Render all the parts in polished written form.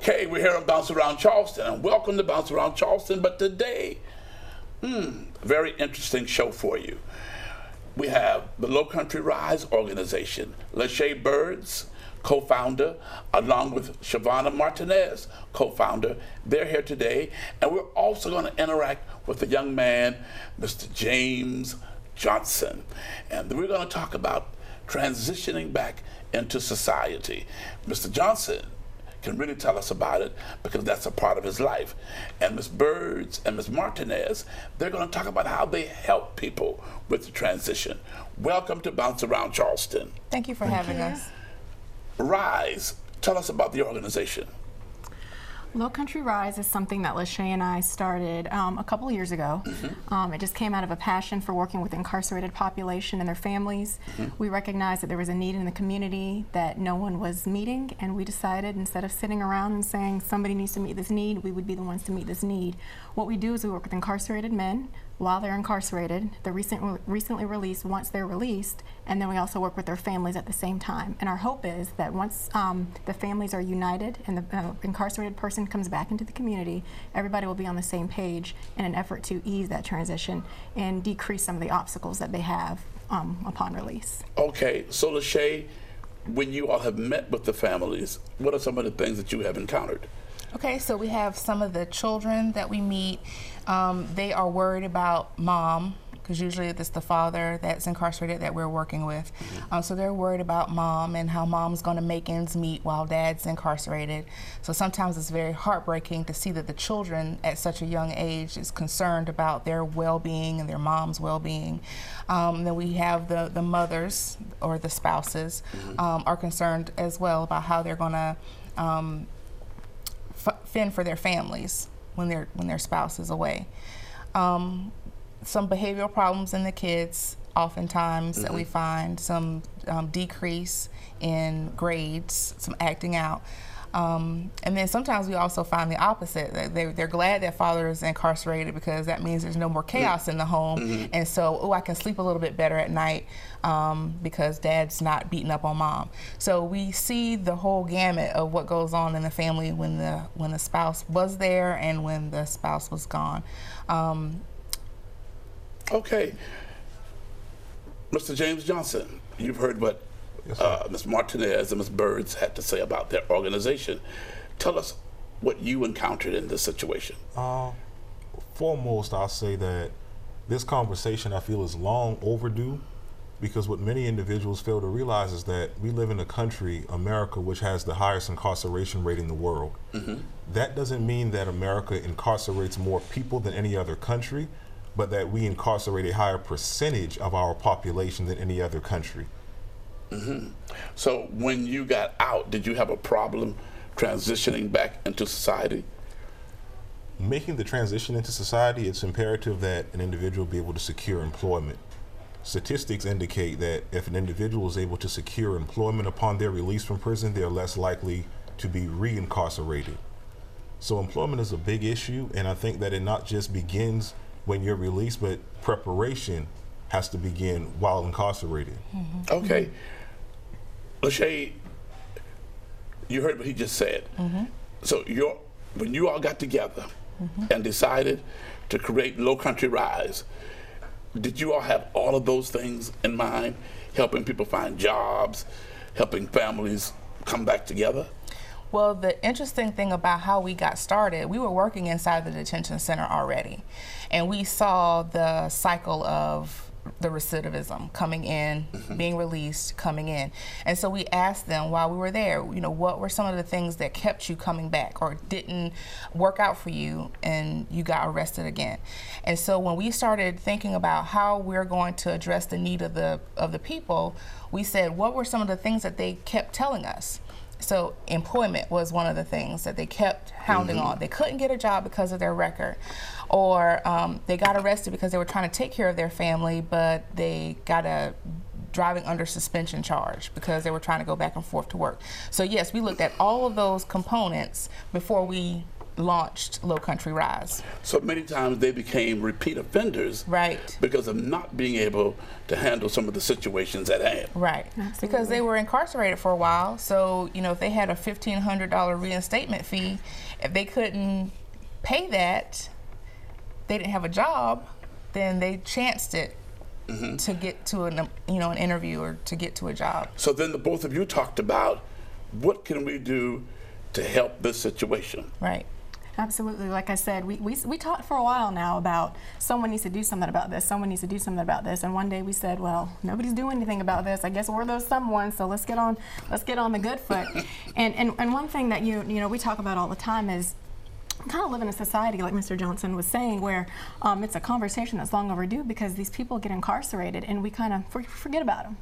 Okay, we're here on Bounce Around Charleston, and welcome to Bounce Around Charleston. But today, very interesting show for you. We have the Lowcountry Rise organization, Lachey Birds, co-founder, along with Shavonna Martinez, co-founder. They're here today, and we're also going to interact with a young man, Mr. James Johnson. And we're going to talk about transitioning back into society. Mr. Johnson can really tell us about it because that's a part of his life. And Ms. Birds and Ms. Martinez, they're going to talk about how they help people with the transition. Welcome to Bounce Around Charleston. Thank you for having us. Rise, tell us about the organization. Lowcountry Rise is something that Lachey and I started a couple of years ago. It just came out of a passion for working with incarcerated population and their families. We recognized that there was a need in the community that no one was meeting, and we decided instead of sitting around and saying somebody needs to meet this need, we would be the ones to meet this need. What we do is we work with incarcerated men while they're incarcerated, the recently released once they're released, and then we also work with their families at the same time. And our hope is that once the families are united and the incarcerated person comes back into the community, everybody will be on the same page in an effort to ease that transition and decrease some of the obstacles that they have upon release. Okay, so Lachey, when you all have met with the families, what are some of the things that you have encountered? Okay, so we have some of the children that we meet. They are worried about mom, because usually it's the father that's incarcerated that we're working with. So they're worried about mom and how mom's going to make ends meet while dad's incarcerated. So sometimes it's very heartbreaking to see that the children at such a young age is concerned about their well-being and their mom's well-being. Then we have the mothers or the spouses are concerned as well about how they're going to fend for their families when their spouse is away. Some behavioral problems in the kids oftentimes that we find, some decrease in grades, some acting out. And then sometimes we also find the opposite. They're glad that father is incarcerated because that means there's no more chaos in the home. And so, I can sleep a little bit better at night because dad's not beating up on mom. So we see the whole gamut of what goes on in the family when the spouse was there and when the spouse was gone. Okay. Mr. James Johnson, you've heard what Ms. Martinez and Ms. Birds had to say about their organization. Tell us what you encountered in this situation. Foremost, I'll say that this conversation I feel is long overdue, because what many individuals fail to realize is that we live in a country, America, which has the highest incarceration rate in the world. That doesn't mean that America incarcerates more people than any other country, but that we incarcerate a higher percentage of our population than any other country. So when you got out, did you have a problem transitioning back into society? Making the transition into society, it's imperative that an individual be able to secure employment. Statistics indicate that if an individual is able to secure employment upon their release from prison, they're less likely to be reincarcerated. So employment is a big issue, and I think that it not just begins when you're released, but preparation has to begin while incarcerated. Okay. Lachey, you heard what he just said. So when you all got together and decided to create Lowcountry Rise, did you all have all of those things in mind? Helping people find jobs, helping families come back together? Well, the interesting thing about how we got started, we were working inside the detention center already, and we saw the cycle of the recidivism coming in, being released, coming in. And so we asked them while we were there, what were some of the things that kept you coming back or didn't work out for you and you got arrested again? And so when we started thinking about how we're going to address the need of the people, we said, what were some of the things that they kept telling us? So employment was one of the things that they kept hounding on. They couldn't get a job because of their record, or they got arrested because they were trying to take care of their family, but they got a driving under suspension charge because they were trying to go back and forth to work. So yes, we looked at all of those components before we launched Lowcountry Rise. So many times they became repeat offenders, Right. because of not being able to handle some of the situations at hand. Right. Absolutely. Because they were incarcerated for a while. So, if they had a $1,500 reinstatement fee, if they couldn't pay that, they didn't have a job, then they chanced it to get to an interview or to get to a job. So then the both of you talked about what can we do to help this situation. Right. Absolutely. Like I said, we talked for a while now about someone needs to do something about this. Someone needs to do something about this. And one day we said, well, nobody's doing anything about this. I guess we're those someone. So let's get on the good foot. and one thing that we talk about all the time is kind of live in a society, like Mr. Johnson was saying, where it's a conversation that's long overdue because these people get incarcerated and we kind of forget about them.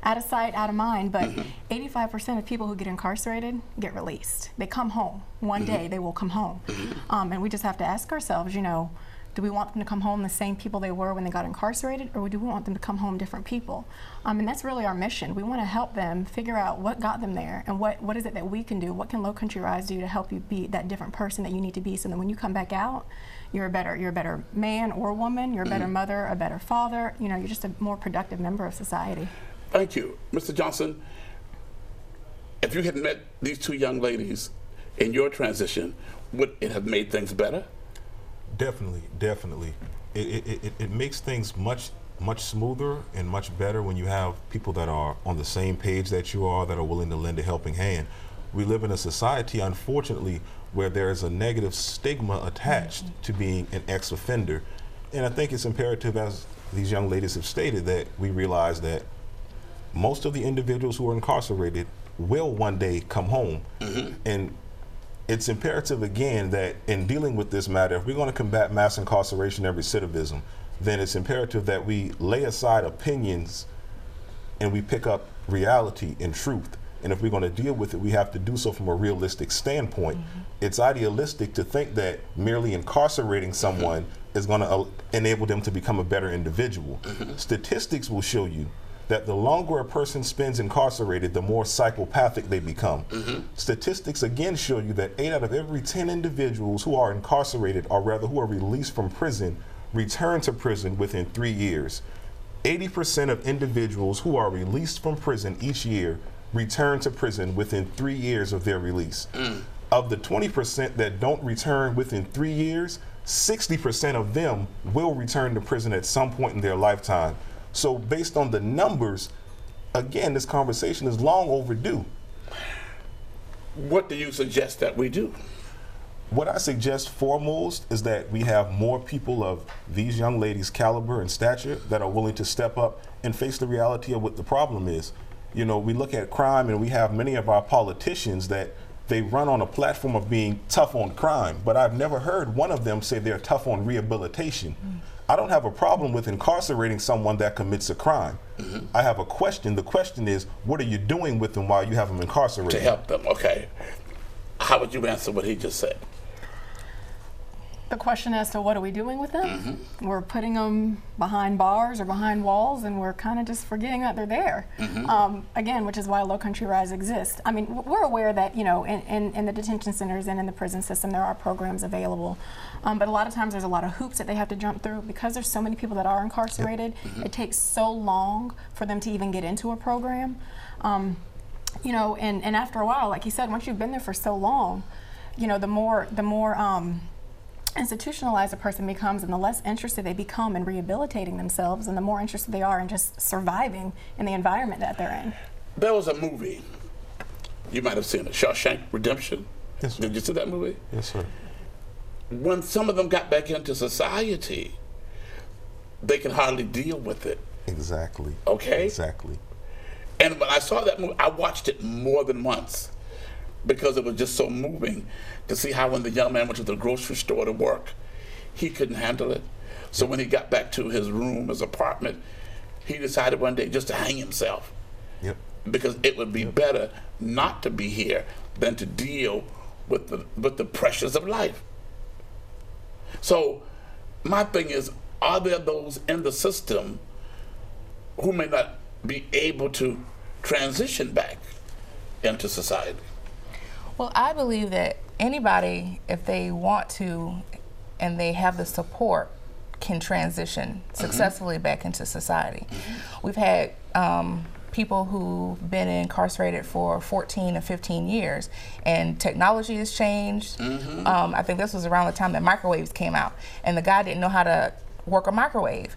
Out of sight, out of mind, but 85% of people who get incarcerated get released. They come home. One day they will come home. And we just have to ask ourselves, do we want them to come home the same people they were when they got incarcerated, or do we want them to come home different people? And that's really our mission. We want to help them figure out what got them there and what is it that we can do, what can Lowcountry Rise do to help you be that different person that you need to be, so that when you come back out, you're a better man or woman, you're a better mother, a better father, you're just a more productive member of society. Thank you. Mr. Johnson, if you had met these two young ladies in your transition, would it have made things better? Definitely. It makes things much smoother and much better when you have people that are on the same page that you are, that are willing to lend a helping hand. We live in a society, unfortunately, where there is a negative stigma attached to being an ex-offender. And I think it's imperative, as these young ladies have stated, that we realize that most of the individuals who are incarcerated will one day come home. And it's imperative, again, that in dealing with this matter, if we're going to combat mass incarceration and recidivism, then it's imperative that we lay aside opinions and we pick up reality and truth. And if we're going to deal with it, we have to do so from a realistic standpoint. It's idealistic to think that merely incarcerating someone is going to enable them to become a better individual. Statistics will show you that the longer a person spends incarcerated, the more psychopathic they become. Statistics again show you that 8 out of every 10 individuals who are incarcerated, or rather who are released from prison, return to prison within 3 years. 80% of individuals who are released from prison each year return to prison within 3 years of their release. Of the 20% that don't return within 3 years, 60% of them will return to prison at some point in their lifetime. So based on the numbers, again, this conversation is long overdue. What do you suggest that we do? What I suggest foremost is that we have more people of these young ladies' caliber and stature that are willing to step up and face the reality of what the problem is. We look at crime and we have many of our politicians that they run on a platform of being tough on crime, but I've never heard one of them say they're tough on rehabilitation. I don't have a problem with incarcerating someone that commits a crime. I have a question. The question is, what are you doing with them while you have them incarcerated? To help them, okay. How would you answer what he just said? The question as to what are we doing with them? We're putting them behind bars or behind walls, and we're kind of just forgetting that they're there. Again, which is why Lowcountry Rise exists. I mean, we're aware that, in the detention centers and in the prison system, there are programs available. But a lot of times there's a lot of hoops that they have to jump through because there's so many people that are incarcerated. It takes so long for them to even get into a program. And after a while, like you said, once you've been there for so long, the more institutionalized a person becomes and the less interested they become in rehabilitating themselves and the more interested they are in just surviving in the environment that they're in. There was a movie, you might have seen it, Shawshank Redemption. Yes, sir. Did you see that movie? Yes, sir. When some of them got back into society, they could hardly deal with it. Exactly. Okay? Exactly. And when I saw that movie, I watched it more than once because it was just so moving to see how when the young man went to the grocery store to work, he couldn't handle it. So when he got back to his room, his apartment, he decided one day just to hang himself. Because it would be better not to be here than to deal with the pressures of life. So my thing is, are there those in the system who may not be able to transition back into society? Well, I believe that anybody, if they want to and they have the support, can transition successfully back into society. We've had people who've been incarcerated for 14 or 15 years, and technology has changed. I think this was around the time that microwaves came out, and the guy didn't know how to work a microwave.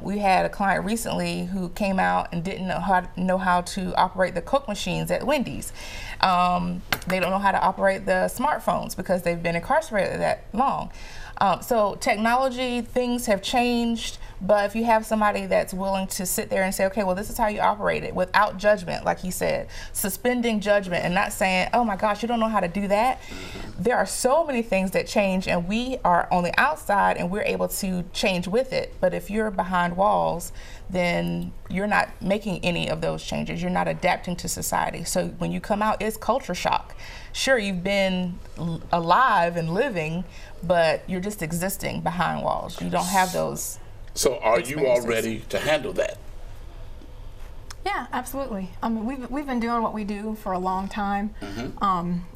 We had a client recently who came out and didn't know how to operate the Coke machines at Wendy's. They don't know how to operate the smartphones because they've been incarcerated that long. So technology, things have changed, but if you have somebody that's willing to sit there and say, okay, well, this is how you operate it without judgment, like he said, suspending judgment and not saying, oh my gosh, you don't know how to do that. There are so many things that change, and we are on the outside and we're able to change with it. But if you're behind walls, then you're not making any of those changes. You're not adapting to society. So when you come out, it's culture shock. Sure, you've been alive and living, but you're just existing behind walls. You don't have those. So are you all ready to handle that? Yeah, absolutely. I mean, we've been doing what we do for a long time.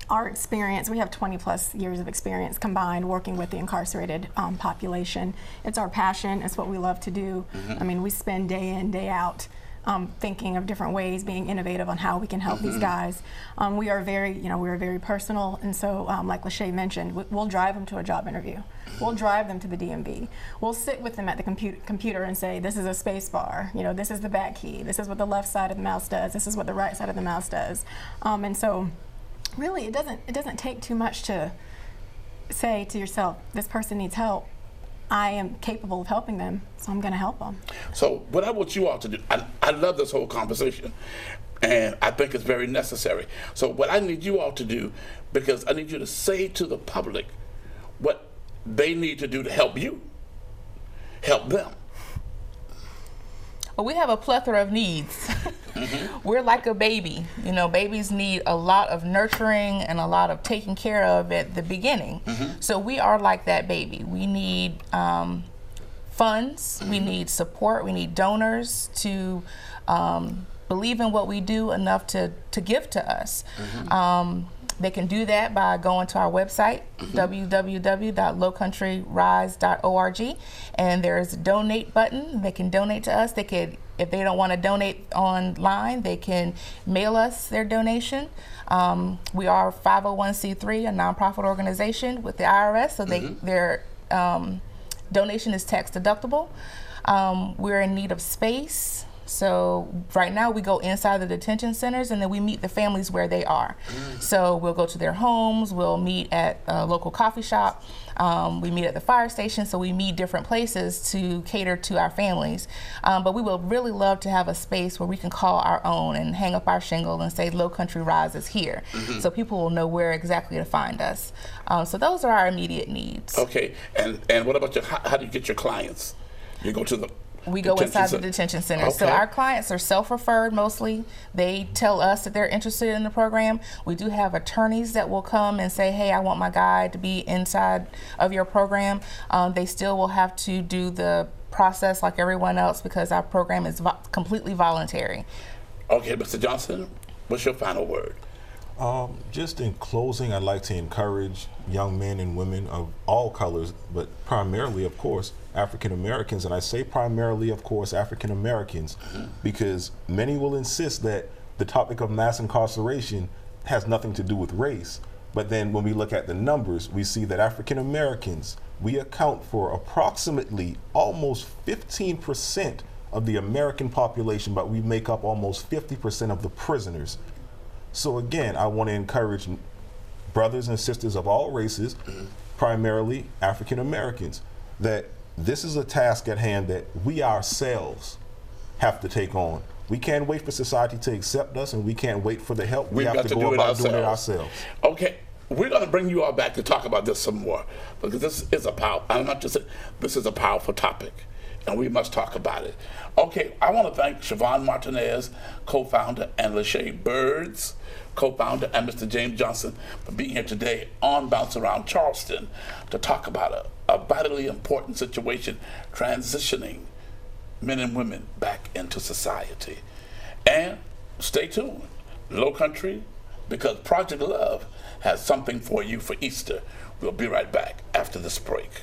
Our experience, we have 20 plus years of experience combined working with the incarcerated population. It's our passion. It's what we love to do. I mean, we spend day in, day out thinking of different ways, being innovative on how we can help these guys. We are very, we're very personal, and so like Lachey mentioned, we'll drive them to a job interview. We'll drive them to the DMV. We'll sit with them at the computer and say, this is a space bar, this is the back key, this is what the left side of the mouse does, this is what the right side of the mouse does. And so really it doesn't take too much to say to yourself, this person needs help. I am capable of helping them, so I'm going to help them. So what I want you all to do, I love this whole conversation, and I think it's very necessary. So what I need you all to do, because I need you to say to the public what they need to do to help you, help them. Well, we have a plethora of needs. We're like a baby. Babies need a lot of nurturing and a lot of taking care of at the beginning. So we are like that baby. We need funds, we need support, we need donors to believe in what we do enough to give to us. They can do that by going to our website, www.lowcountryrise.org, and there's a donate button. They can donate to us. They could, if they don't want to donate online, they can mail us their donation. We are 501c3, a nonprofit organization with the IRS, so their donation is tax deductible. We're in need of space. So right now we go inside the detention centers, and then we meet the families where they are. So we'll go to their homes, we'll meet at a local coffee shop, we meet at the fire station, so we meet different places to cater to our families. But we would really love to have a space where we can call our own and hang up our shingle and say Lowcountry Rise is here. So people will know where exactly to find us. So those are our immediate needs. Okay, and what about how do you get your clients? You go to the We go inside the detention center. So our clients are self-referred mostly. They tell us that they're interested in the program. We do have attorneys that will come and say, hey, I want my guy to be inside of your program. They still will have to do the process like everyone else because our program is completely voluntary. Okay, Mr. Johnson, what's your final word? Just in closing, I'd like to encourage young men and women of all colors, but primarily, of course, African Americans, and I say primarily, of course, African Americans, because many will insist that the topic of mass incarceration has nothing to do with race. But then when we look at the numbers, we see that African Americans, we account for approximately almost 15% of the American population, but we make up almost 50% of the prisoners. So again, I want to encourage brothers and sisters of all races, primarily African Americans, that this is a task at hand that we ourselves have to take on. We can't wait for society to accept us, and we can't wait for the help. We have to go about doing it ourselves. Okay, we're going to bring you all back to talk about this some more, because this is a powerful topic, and we must talk about it. Okay, I want to thank Siobhan Martinez, co-founder, and Lachey Birds, co-founder, and Mr. James Johnson for being here today on Bounce Around Charleston to talk about a vitally important situation, transitioning men and women back into society. And stay tuned. Lowcountry because Project Love has something for you for Easter. We'll be right back after this break.